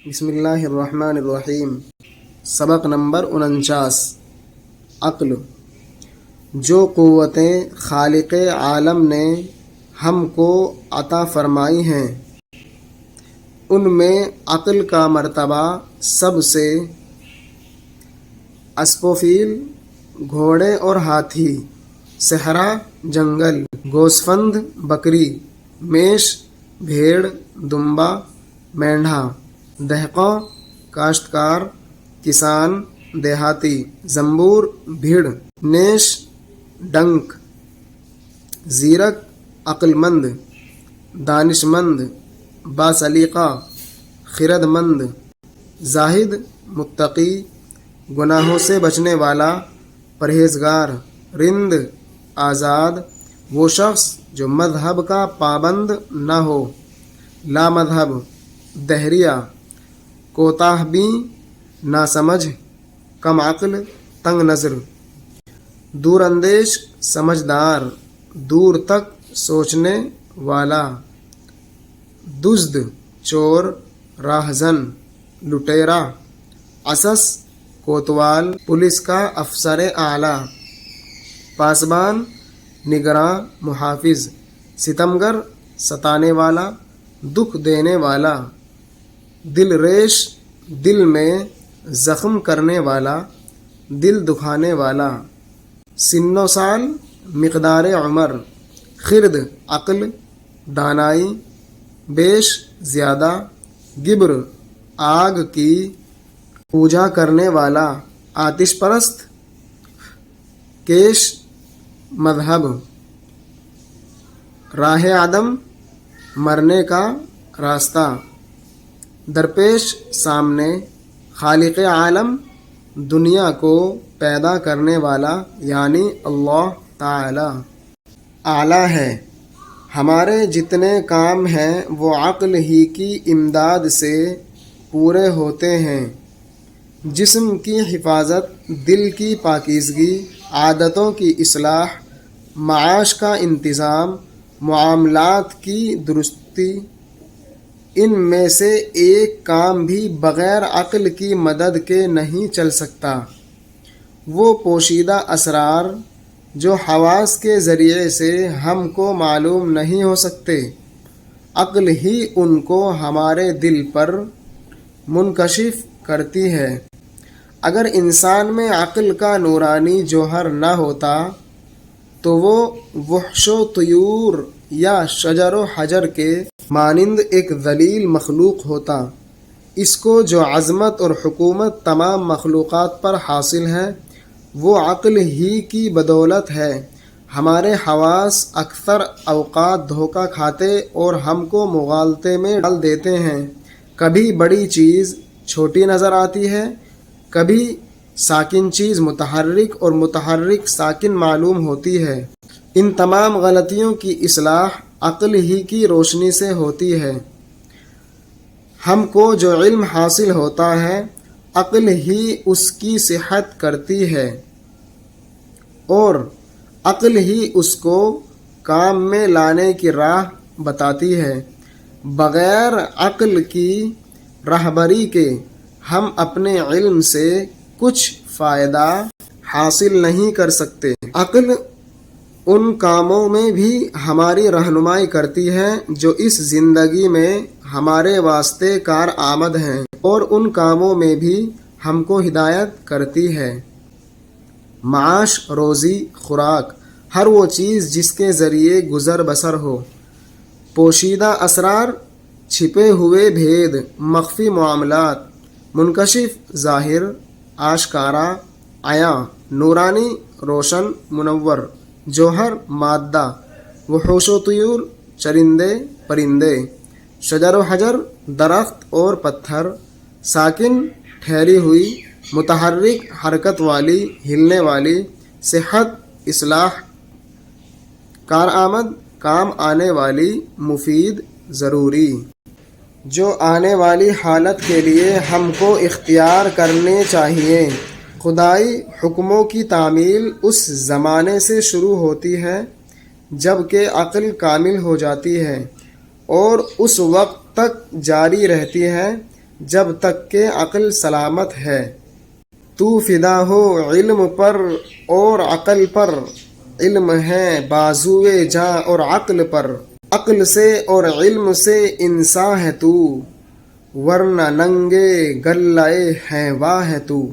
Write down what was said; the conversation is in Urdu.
بسم اللہ الرحمن الرحیم۔ سبق نمبر 49۔ عقل۔ جو قوتیں خالق عالم نے ہم کو عطا فرمائی ہیں ان میں عقل کا مرتبہ سب سے اسب و فیل گھوڑے اور ہاتھی، صحرا جنگل، گوسفند بکری، میش بھیڑ، دمبا مینڈھا، دہقاں کاشتکار، کسان دیہاتی، زنبور بھیڑ، نیش ڈنک، زیرک عقل مند، دانش مند باسلیقہ، خرد مند، زاہد متقی، گناہوں سے بچنے والا پرہیزگار، رند آزاد، وہ شخص جو مذہب کا پابند نہ ہو، لا مذہب، دہریہ، کوتاہ بین، ناسمجھ، کم عقل، تنگ نظر، دور اندیش، سمجھدار، دور تک سوچنے والا، دزد چور، راہزن لٹیرا، عسس کوتوال، پولیس کا افسر اعلیٰ، پاسبان نگراں محافظ، ستمگر ستانے والا، دکھ دینے والا، دل ریش دل میں زخم کرنے والا، دل دکھانے والا، سن و سال مقدار عمر، خرد عقل دانائی، بیش زیادہ، گبر آگ کی پوجا کرنے والا، آتش پرست، کیش مذہب، راہ عدم مرنے کا راستہ، درپیش سامنے، خالق عالم دنیا کو پیدا کرنے والا یعنی اللہ تعالی اعلیٰ ہے۔ ہمارے جتنے کام ہیں وہ عقل ہی کی امداد سے پورے ہوتے ہیں۔ جسم کی حفاظت، دل کی پاکیزگی، عادتوں کی اصلاح، معاش کا انتظام، معاملات کی درستی، ان میں سے ایک کام بھی بغیر عقل کی مدد کے نہیں چل سکتا۔ وہ پوشیدہ اسرار جو حواس کے ذریعے سے ہم کو معلوم نہیں ہو سکتے، عقل ہی ان کو ہمارے دل پر منکشف کرتی ہے۔ اگر انسان میں عقل کا نورانی جوہر نہ ہوتا تو وہ وحش و طیور یا شجر و حجر کے مانند ایک ذلیل مخلوق ہوتا۔ اس کو جو عظمت اور حکومت تمام مخلوقات پر حاصل ہے وہ عقل ہی کی بدولت ہے۔ ہمارے حواس اکثر اوقات دھوکہ کھاتے اور ہم کو مغالطے میں ڈال دیتے ہیں۔ کبھی بڑی چیز چھوٹی نظر آتی ہے، کبھی ساکن چیز متحرک اور متحرک ساکن معلوم ہوتی ہے۔ ان تمام غلطیوں کی اصلاح عقل ہی کی روشنی سے ہوتی ہے۔ ہم کو جو علم حاصل ہوتا ہے عقل ہی اس کی صحت کرتی ہے اور عقل ہی اس کو کام میں لانے کی راہ بتاتی ہے۔ بغیر عقل کی رہبری کے ہم اپنے علم سے کچھ فائدہ حاصل نہیں کر سکتے۔ عقل ان کاموں میں بھی ہماری رہنمائی کرتی ہے جو اس زندگی میں ہمارے واسطے کارآمد ہیں، اور ان کاموں میں بھی ہم کو ہدایت کرتی ہے۔ معاش، روزی، خوراک، ہر وہ چیز جس کے ذریعے گزر بسر ہو، پوشیدہ اسرار، چھپے ہوئے بھید، مخفی معاملات، منکشف ظاہر، آشکارا عیاں، نورانی روشن منور، جوہر مادہ، وحوش و طیور چرندے پرندے، شجر و حجر درخت اور پتھر، ساکن ٹھہری ہوئی، متحرک حرکت والی ہلنے والی، صحت اصلاح، کارآمد کام آنے والی، مفید ضروری، جو آنے والی حالت کے لیے ہم کو اختیار کرنے چاہیے۔ خدائی حکموں کی تعمیل اس زمانے سے شروع ہوتی ہے جب کہ عقل کامل ہو جاتی ہے اور اس وقت تک جاری رہتی ہے جب تک کہ عقل سلامت ہے۔ تو فدا ہو علم پر اور عقل پر، علم ہے بازوئے جاں اور عقل پر، عقل سے اور علم سے انساں ہے تو، ورنہ ننگے گلہ حیواں ہے تو۔